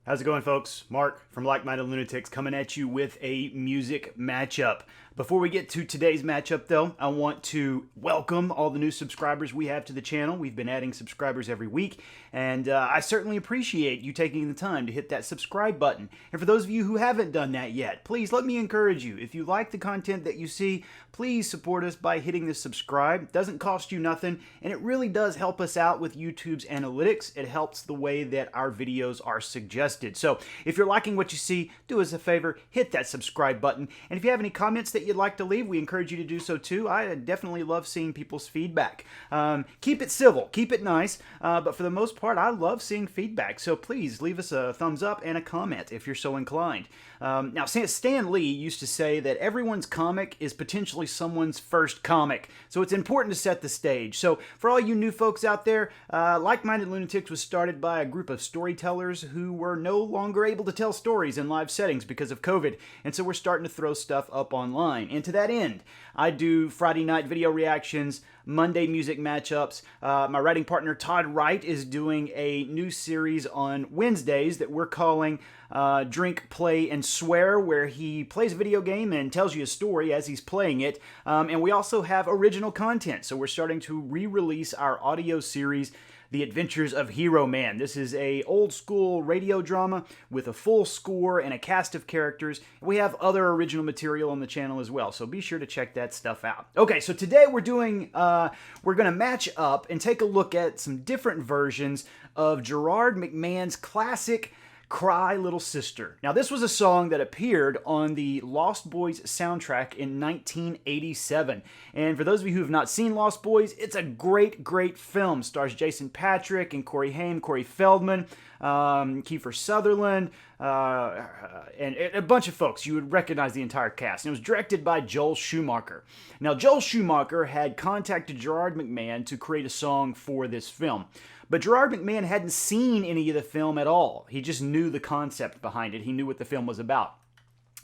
How's it going, folks? Mark from Like-Minded Lunatics coming at you with a music matchup. Before we get to today's matchup, though, I want to welcome all the new subscribers we have to the channel. We've been adding subscribers every week, and I certainly appreciate you taking the time to hit that subscribe button. And for those of you who haven't done that yet, please let me encourage you. If you like the content that you see, please support us by hitting the subscribe. It doesn't cost you nothing, and it really does help us out with YouTube's analytics. It helps the way that our videos are suggested. So if you're liking what you see, do us a favor, hit that subscribe button. And if you have any comments that you'd like to leave, we encourage you to do so too. I definitely love seeing people's feedback. Keep it civil, keep it nice, but for the most part, I love seeing feedback. So please leave us a thumbs up and a comment if you're so inclined. Now, Stan Lee used to say that everyone's comic is potentially someone's first comic. So it's important to set the stage. So for all you new folks out there, Like-Minded Lunatics was started by a group of storytellers who were no longer able to tell stories in live settings because of COVID. And so we're starting to throw stuff up online. And to that end, I do Friday night video reactions, Monday music matchups. My writing partner Todd Wright is doing a new series on Wednesdays that we're calling Drink, Play, and Swear, where he plays a video game and tells you a story as he's playing it. And we also have original content, so we're starting to re-release our audio series, The Adventures of Hero Man. This is a old school radio drama with a full score and a cast of characters. We have other original material on the channel as well, so be sure to check that stuff out. Okay, so today we're gonna match up and take a look at some different versions of Gerard McMahon's classic Cry Little Sister. Now, this was a song that appeared on the Lost Boys soundtrack in 1987. And for those of you who have not seen Lost Boys, it's a great, great film. Stars Jason Patric and Corey Haim, Corey Feldman, Kiefer Sutherland, and a bunch of folks. You would recognize the entire cast. And it was directed by Joel Schumacher. Now, Joel Schumacher had contacted Gerard McMahon to create a song for this film. But Gerard McMahon hadn't seen any of the film at all. He just knew the concept behind it. He knew what the film was about.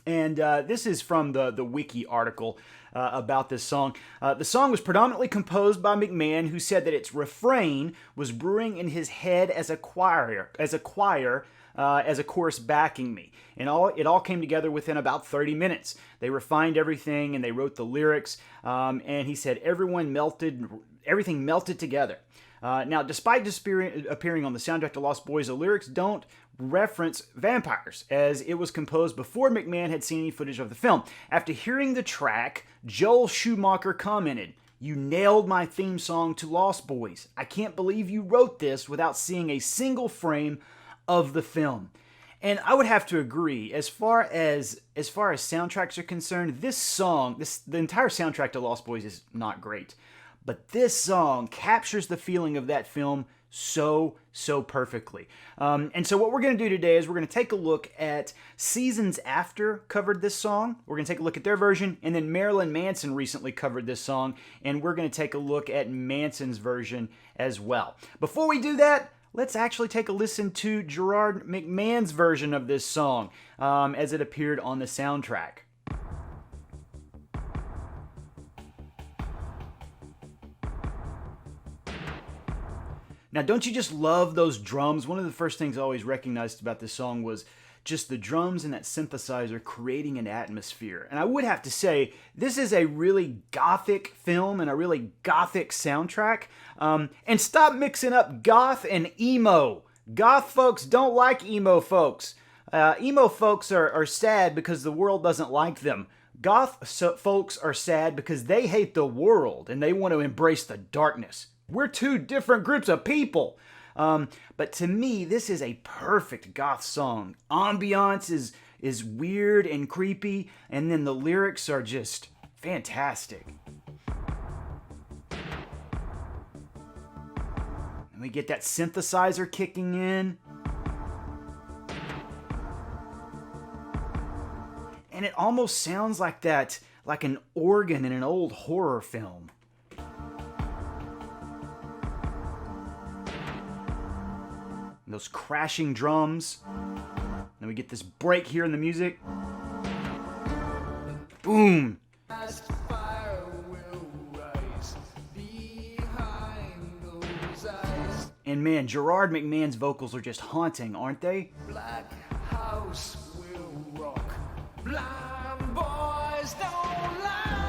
And this is from the wiki article about this song. The song was predominantly composed by McMahon, who said that its refrain was brewing in his head as a chorus backing me. And it all came together within about 30 minutes. They refined everything and they wrote the lyrics. And he said everything melted together. Now, despite appearing on the soundtrack to Lost Boys, the lyrics don't reference vampires, as it was composed before McMahon had seen any footage of the film. After hearing the track, Joel Schumacher commented, "You nailed my theme song to Lost Boys. I can't believe you wrote this without seeing a single frame of the film." And I would have to agree, as far as soundtracks are concerned, the entire soundtrack to Lost Boys is not great. But this song captures the feeling of that film so perfectly. And so what we're going to do today is we're going to take a look at Seasons After covered this song. We're going to take a look at their version, and then Marilyn Manson recently covered this song, and we're going to take a look at Manson's version as well. Before we do that, let's actually take a listen to Gerard McMahon's version of this song as it appeared on the soundtrack. Now, don't you just love those drums? One of the first things I always recognized about this song was just the drums and that synthesizer creating an atmosphere. And I would have to say, this is a really gothic film and a really gothic soundtrack. And stop mixing up goth and emo. Goth folks don't like emo folks. Emo folks are sad because the world doesn't like them. Goth folks are sad because they hate the world and they want to embrace the darkness. We're two different groups of people. But to me, this is a perfect goth song. Ambiance is weird and creepy, and then the lyrics are just fantastic. And we get that synthesizer kicking in. And it almost sounds like an organ in an old horror film. Those crashing drums. Then we get this break here in the music. Boom. Fire will rise behind those eyes. And man, Gerard McMahon's vocals are just haunting, aren't they? Black house will rock. Blind boys don't lie.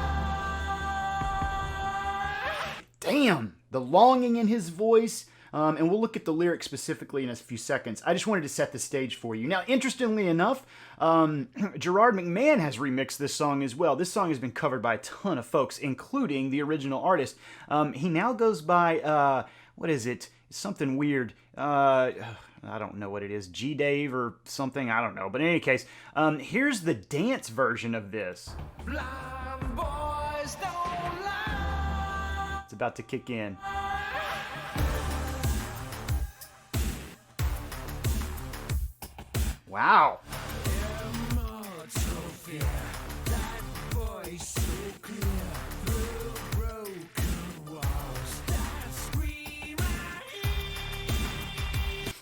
Damn, the longing in his voice. And we'll look at the lyrics specifically in a few seconds. I just wanted to set the stage for you. Now, interestingly enough, Gerard McMahon has remixed this song as well. This song has been covered by a ton of folks, including the original artist. He now goes by, what is it? It's something weird. I don't know what it is. G-Dave or something. I don't know. But in any case, here's the dance version of this. Blind boys don't lie. It's about to kick in. Wow.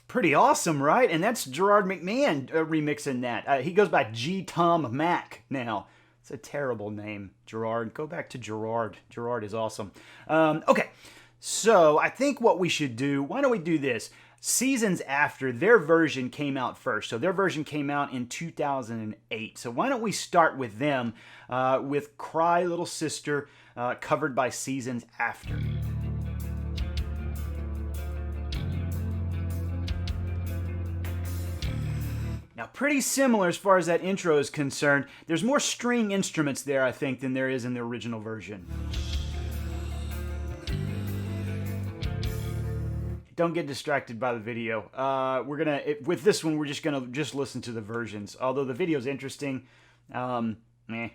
Pretty awesome, right? And that's Gerard McMahon remixing that. He goes by G. Tom Mac now. It's a terrible name, Gerard. Go back to Gerard. Gerard is awesome. Okay, so I think what we should do, why don't we do this? Seasons after, their version came out first. So their version came out in 2008. So why don't we start with them, with Cry Little Sister, covered by Seasons After. Now, pretty similar as far as that intro is concerned. There's more string instruments there, I think, than there is in the original version. Don't get distracted by the video. With this one, we're just gonna listen to the versions. Although the video's interesting, meh.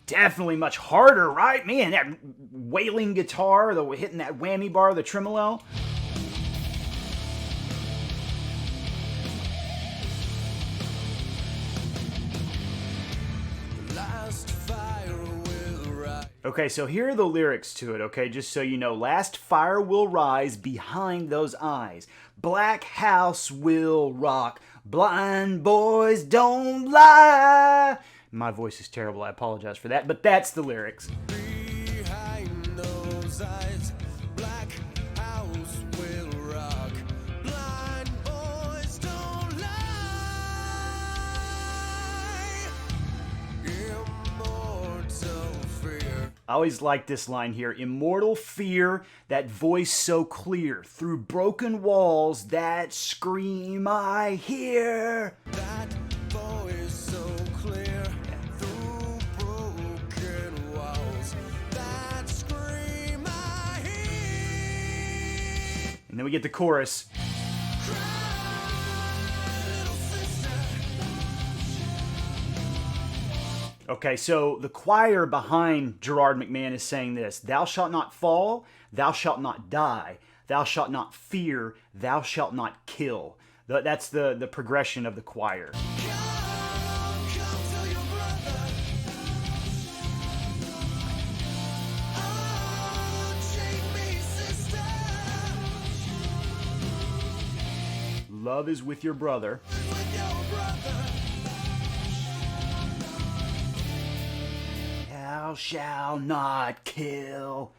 Definitely much harder, right? Man, that wailing guitar, hitting that whammy bar, the tremolo. Okay, so here are the lyrics to it, okay, just so you know. Last fire will rise behind those eyes. Black house will rock. Blind boys don't lie. My voice is terrible, I apologize for that, but that's the lyrics. Behind those eyes, black house will rock. Blind boys don't lie. Immortal fear. I always like this line here. Immortal fear, that voice so clear. Through broken walls, that scream I hear. That voice so clear. Through broken walls, that scream I hear. And then we get the chorus. Okay, so the choir behind Gerard McMahon is saying this. Thou shalt not fall, thou shalt not die, thou shalt not fear, thou shalt not kill. That's the progression of the choir. Come to your brother. Oh, take me, sister. Love is with your brother. With your brother. Thou shalt not kill.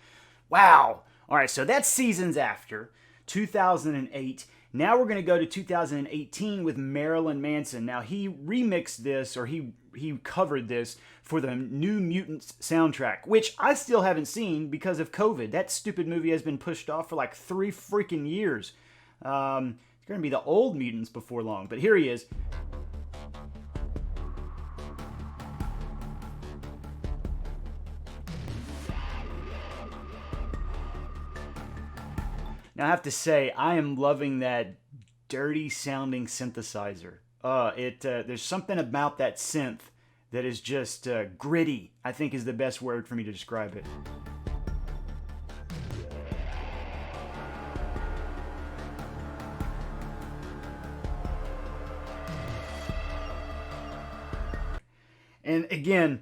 Wow. All right, so that's Seasons After, 2008. Now we're going to go to 2018 with Marilyn Manson. Now, he remixed this, or he covered this for the New Mutants soundtrack, which I still haven't seen because of COVID. That stupid movie has been pushed off for like 3 freaking years. It's going to be the old Mutants before long, but here he is. Now, I have to say, I am loving that dirty sounding synthesizer. There's something about that synth that is just gritty, I think is the best word for me to describe it. And again,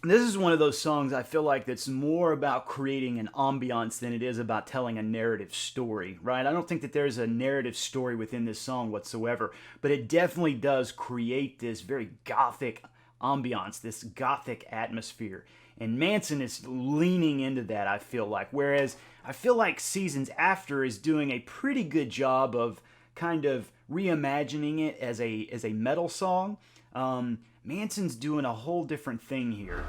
this is one of those songs I feel like that's more about creating an ambiance than it is about telling a narrative story, right? I don't think that there's a narrative story within this song whatsoever, but it definitely does create this very gothic ambiance, this gothic atmosphere. And Manson is leaning into that, I feel like. Whereas I feel like Seasons After is doing a pretty good job of kind of reimagining it as a metal song. Manson's doing a whole different thing here.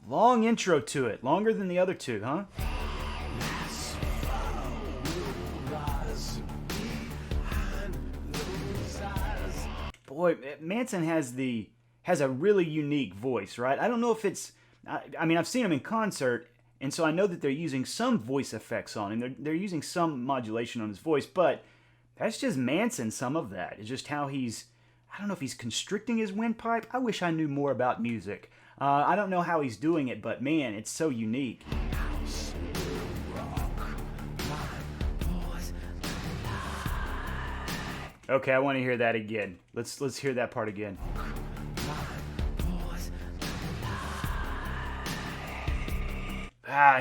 Long intro to it, longer than the other two, huh? Boy, Manson has a really unique voice, right? I don't know if it's, I mean, I've seen him in concert, and so I know that they're using some voice effects on him. They're using some modulation on his voice, but that's just Manson, some of that. It's just how I don't know if he's constricting his windpipe. I wish I knew more about music. I don't know how he's doing it, but man, it's so unique. Okay, I want to hear that again. Let's hear that part again.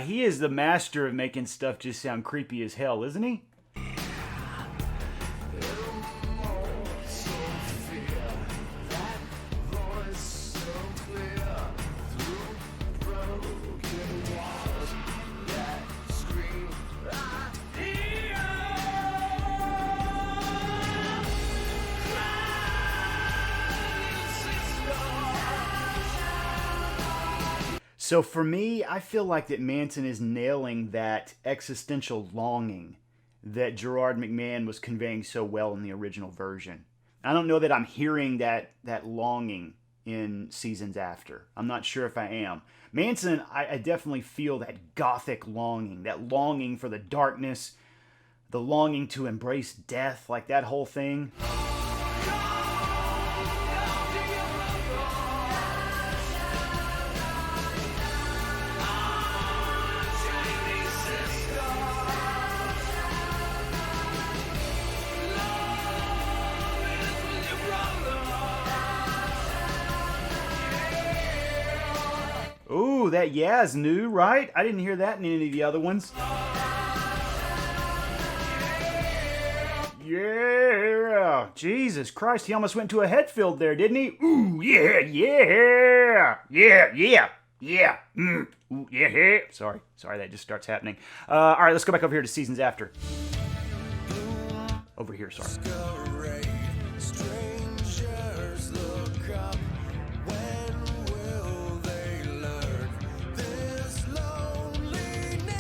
He is the master of making stuff just sound creepy as hell, isn't he? So for me, I feel like that Manson is nailing that existential longing that Gerard McMahon was conveying so well in the original version. I don't know that I'm hearing that longing in Seasons After. I'm not sure if I am. Manson, I definitely feel that gothic longing, that longing for the darkness, the longing to embrace death, like that whole thing. Ooh, that yeah is new, right? I didn't hear that in any of the other ones. Yeah! Jesus Christ, he almost went to a Hetfield there, didn't he? Ooh, yeah, yeah! Yeah, yeah, yeah! Ooh, yeah! Sorry, that just starts happening. Alright, let's go back over here to Seasons After. Over here, sorry. Strangers look up. When will they learn this loneliness?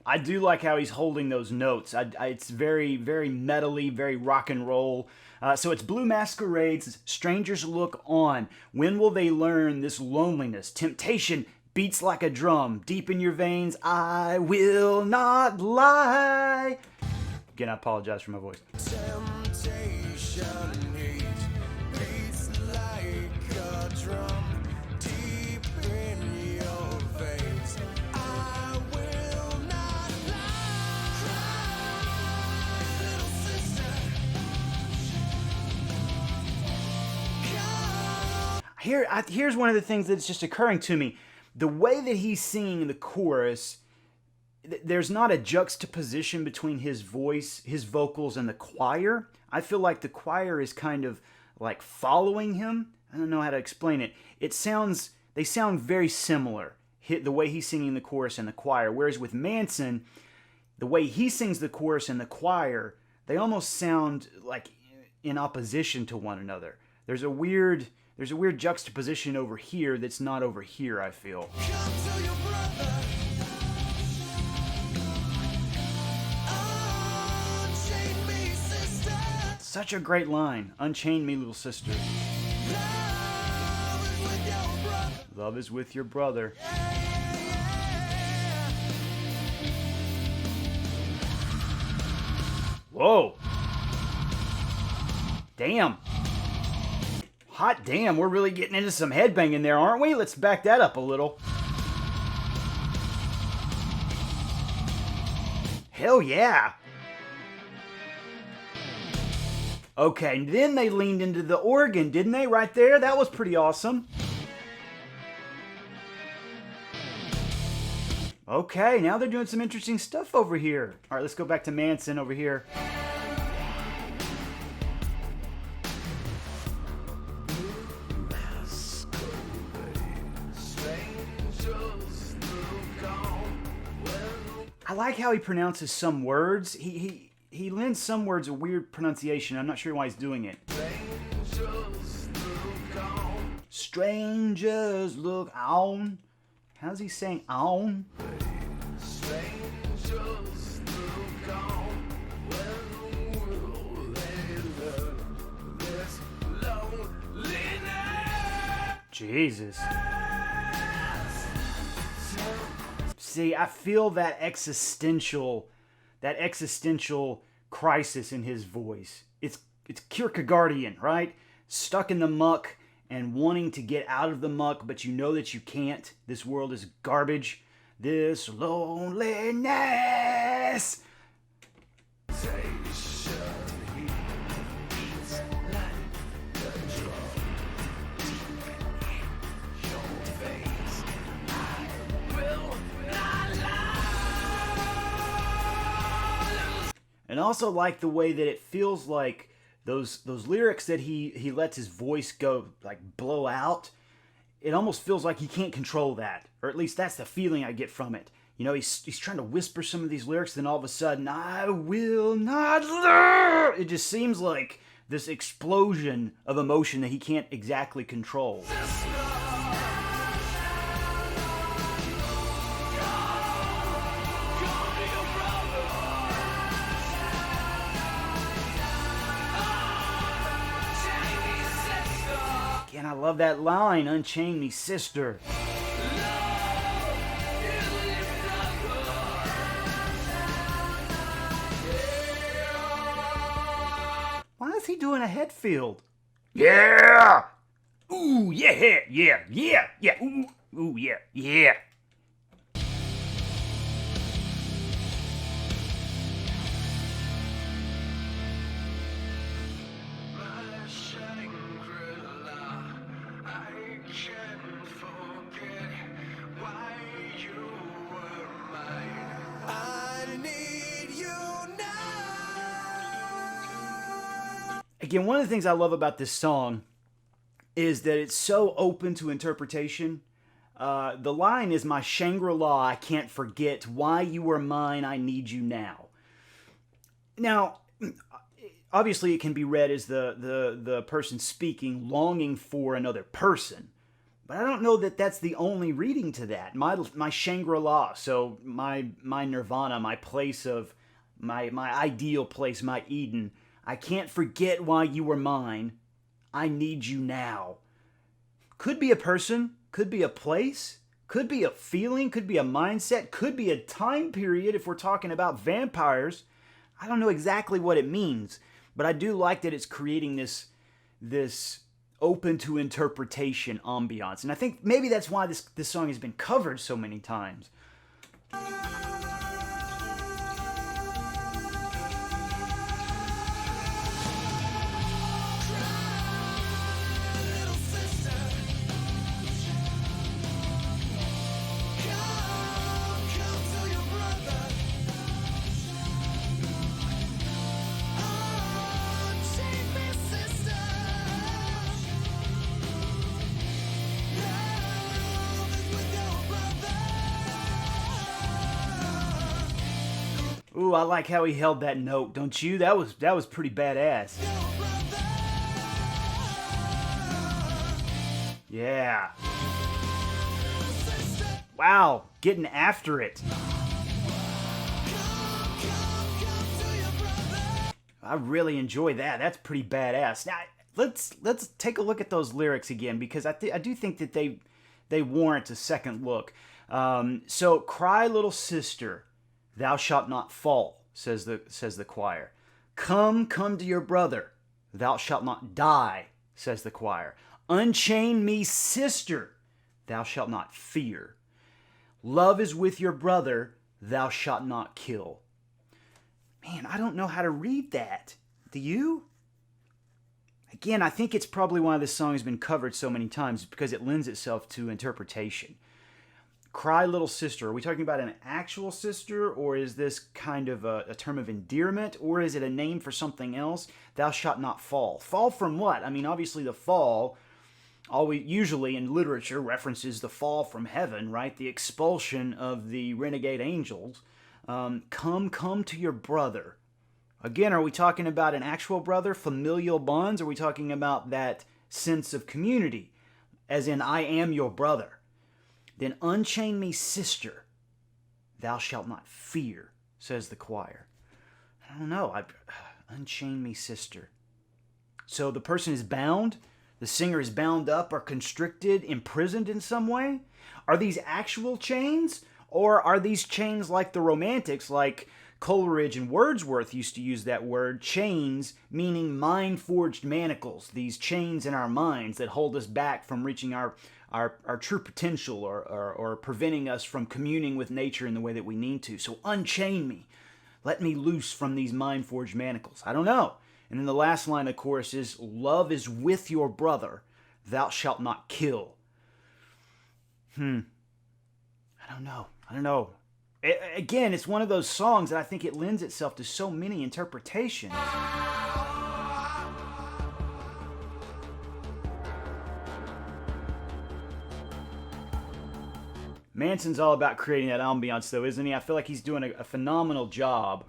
I do like how he's holding those notes. It's very, very metally, very rock and roll. So it's Blue Masquerades, Strangers Look On. When will they learn this loneliness? Temptation beats like a drum, deep in your veins, I will not lie. Again, I apologize for my voice. Temptation heat beats like a drum deep in your veins. I will not lie. Cry, little sister. Come. Here's one of the things that's just occurring to me. The way that he's singing the chorus, there's not a juxtaposition between his voice, his vocals, and the choir. I feel like the choir is kind of like following him. I don't know how to explain it. They sound very similar, the way he's singing the chorus and the choir. Whereas with Manson, the way he sings the chorus and the choir, they almost sound like in opposition to one another. There's a weird juxtaposition over here that's not over here, I feel. Come to your brother. Unchain me, sister. Such a great line. Unchain me, little sister. Love is with your brother. Love is with your brother. Whoa. Damn. Hot damn, we're really getting into some headbanging there, aren't we? Let's back that up a little. Hell yeah. Okay, then they leaned into the organ, didn't they? Right there? That was pretty awesome. Okay, now they're doing some interesting stuff over here. All right, let's go back to Manson over here. I like how he pronounces some words. He lends some words a weird pronunciation. I'm not sure why he's doing it. Strangers look on. How's he saying on? Strangers look on when the world is loneliness. Jesus. See, I feel that existential crisis in his voice. It's Kierkegaardian, right? Stuck in the muck and wanting to get out of the muck, but you know that you can't. This world is garbage. This loneliness. And also like the way that it feels like those lyrics that he lets his voice go, like, blow out. It almost feels like he can't control that, or at least that's the feeling I get from it. You know, he's trying to whisper some of these lyrics, then all of a sudden, I will not learn. It just seems like this explosion of emotion that he can't exactly control. And I love that line, unchain me, sister. Why is he doing a head field? Yeah! Ooh, yeah, yeah, yeah, yeah, ooh, yeah, yeah. Again, one of the things I love about this song is that it's so open to interpretation. The line is, my Shangri-La, I can't forget. Why you were mine, I need you now. Now, obviously it can be read as the person speaking longing for another person. But I don't know that that's the only reading to that. My Shangri-La, so my nirvana, my place of, my ideal place, my Eden. I can't forget why you were mine. I need you now. Could be a person, could be a place, could be a feeling, could be a mindset, could be a time period if we're talking about vampires. I don't know exactly what it means, but I do like that it's creating this open to interpretation ambiance. And I think maybe that's why this song has been covered so many times. Ooh, I like how he held that note, don't you? That was pretty badass. Yeah. Wow, getting after it. I really enjoy that. That's pretty badass. Now, let's take a look at those lyrics again, because I do think that they warrant a second look. So, cry, little sister, thou shalt not fall, says the choir. Come to your brother, thou shalt not die, says the choir. Unchain me, sister, thou shalt not fear. Love is with your brother, thou shalt not kill. Man, I don't know how to read that. Do you? Again, I think it's probably why this song has been covered so many times, because it lends itself to interpretation. Cry little sister. Are we talking about an actual sister, or is this kind of a term of endearment, or is it a name for something else? Thou shalt not fall. Fall from what? I mean, obviously the fall, always usually in literature references the fall from heaven, right? The expulsion of the renegade angels. Come to your brother. Again, are we talking about an actual brother, familial bonds? Or are we talking about that sense of community, as in I am your brother? Then unchain me, sister. Thou shalt not fear, says the choir. I don't know. Unchain me, sister. So the person is bound? The singer is bound up or constricted, imprisoned in some way? Are these actual chains? Or are these chains like the Romantics, like Coleridge and Wordsworth used to use that word, chains, meaning mind-forged manacles, these chains in our minds that hold us back from reaching our true potential or preventing us from communing with nature in the way that we need to. So unchain me. Let me loose from these mind-forged manacles. I don't know. And then the last line, of course, is, love is with your brother. Thou shalt not kill. I don't know. Again, it's one of those songs that I think it lends itself to so many interpretations. Manson's all about creating that ambiance, though, isn't he? I feel like he's doing a phenomenal job.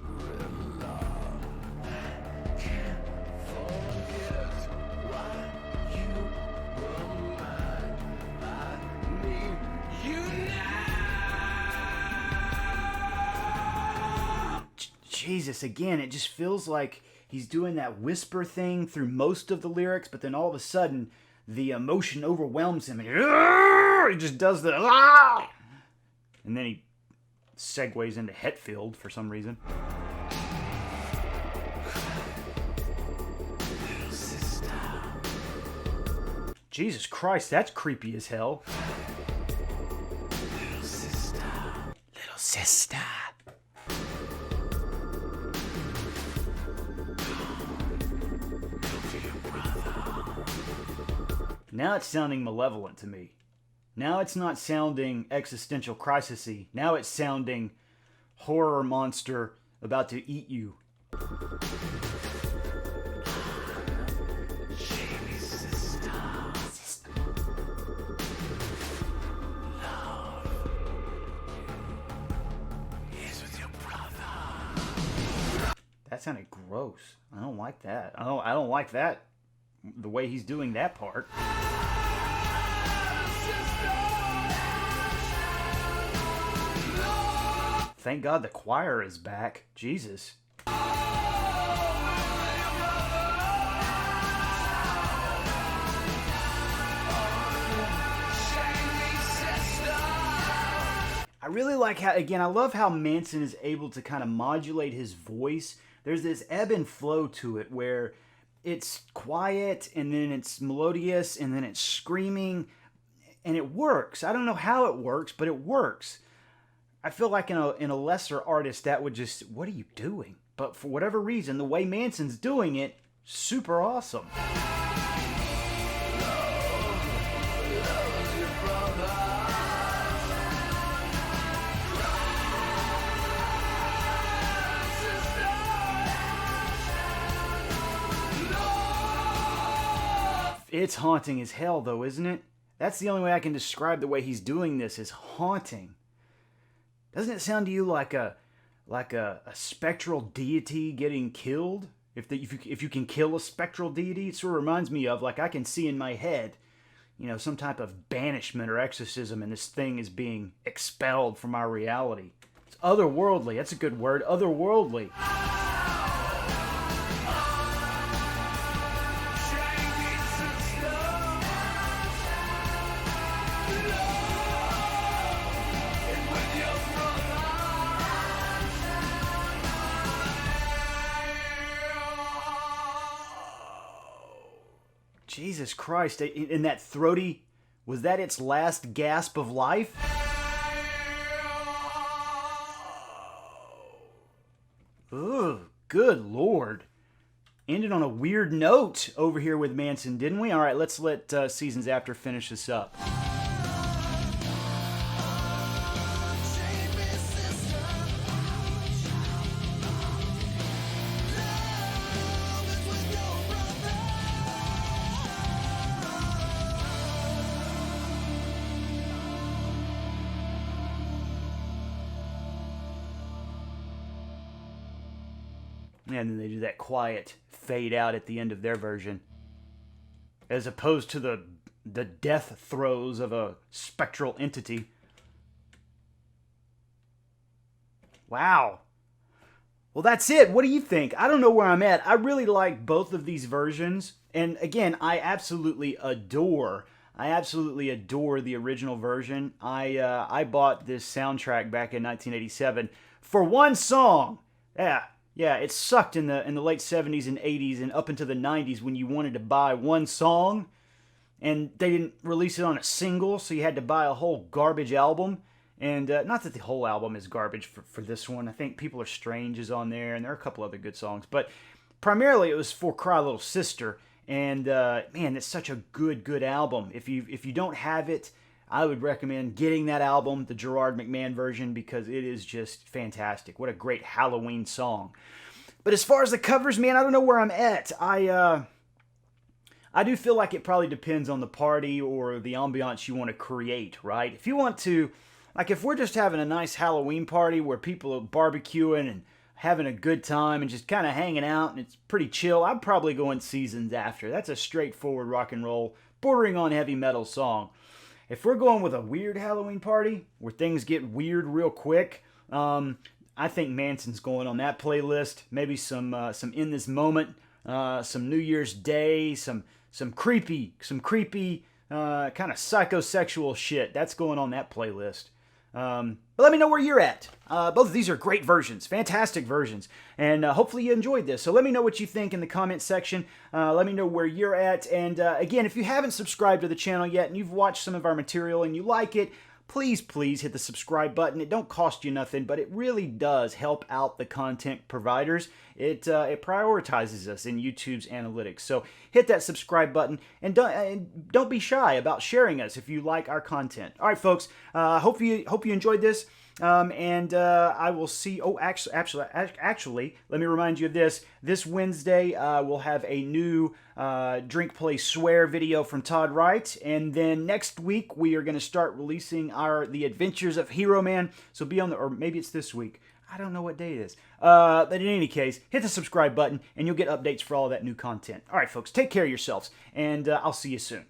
Jesus, again, it just feels like he's doing that whisper thing through most of the lyrics, but then all of a sudden, the emotion overwhelms him, and he just does the and then he segues into Hetfield for some reason. Jesus Christ, that's creepy as hell. Little sister. Now it's sounding malevolent to me. Now it's not sounding existential crisis-y. Now it's sounding horror monster about to eat you. That sounded gross. I don't like that. I don't like that. The way he's doing that part. Thank God the choir is back. Jesus. I really like how, again, I love how Manson is able to kind of modulate his voice. There's this ebb and flow to it where it's quiet and then it's melodious and then it's screaming, and it works. I don't know how it works, but it works. I feel like in a lesser artist that would just, what are you doing? But for whatever reason, the way Manson's doing it, super awesome. It's haunting as hell, though, isn't it? That's the only way I can describe the way he's doing this, is haunting. Doesn't it sound to you like a spectral deity getting killed? If you can kill a spectral deity, it sort of reminds me of, like, I can see in my head, some type of banishment or exorcism, and this thing is being expelled from our reality. It's otherworldly. That's a good word. Otherworldly. Jesus Christ, in that throaty, was that its last gasp of life? Ugh, good Lord. Ended on a weird note over here with Manson, didn't we? All right, let's let Seasons After finish this up. And then they do that quiet fade out at the end of their version. As opposed to the death throes of a spectral entity. Wow. Well, that's it. What do you think? I don't know where I'm at. I really like both of these versions. And again, I absolutely adore the original version. I bought this soundtrack back in 1987 for one song. Yeah, it sucked in the late 70s and 80s and up into the 90s when you wanted to buy one song and they didn't release it on a single, so you had to buy a whole garbage album. And not that the whole album is garbage for this one. I think People Are Strange is on there, and there are a couple other good songs. But primarily it was for Cry Little Sister. And man, it's such a good album. If you don't have it, I would recommend getting that album, the Gerard McMahon version, because it is just fantastic. What a great Halloween song. But as far as the covers, man, I don't know where I'm at. I do feel like it probably depends on the party or the ambiance you want to create, right? If you want to... Like, if we're just having a nice Halloween party where people are barbecuing and having a good time and just kind of hanging out and it's pretty chill, I'd probably go in Seasons After. That's a straightforward rock and roll, bordering on heavy metal song. If we're going with a weird Halloween party where things get weird real quick, I think Manson's going on that playlist. Maybe some In This Moment, some New Year's Day, some creepy kind of psychosexual shit. That's going on that playlist. But let me know where you're at. Both of these are great versions, fantastic versions, and hopefully you enjoyed this. So let me know what you think in the comment section. Let me know where you're at, and again, if you haven't subscribed to the channel yet and you've watched some of our material and you like it, please hit the subscribe button. It don't cost you nothing, but it really does help out the content providers. It prioritizes us in YouTube's analytics. So hit that subscribe button and don't be shy about sharing us if you like our content. All right, folks. Hope you enjoyed this. And I will see. Oh, actually, let me remind you of this. This Wednesday, we'll have a new Drink, Play, Swear video from Todd Wright, and then next week we are going to start releasing the Adventures of Hero Man. So be on the, or maybe it's this week. I don't know what day it is. But in any case, hit the subscribe button, and you'll get updates for all of that new content. All right, folks, take care of yourselves, and I'll see you soon.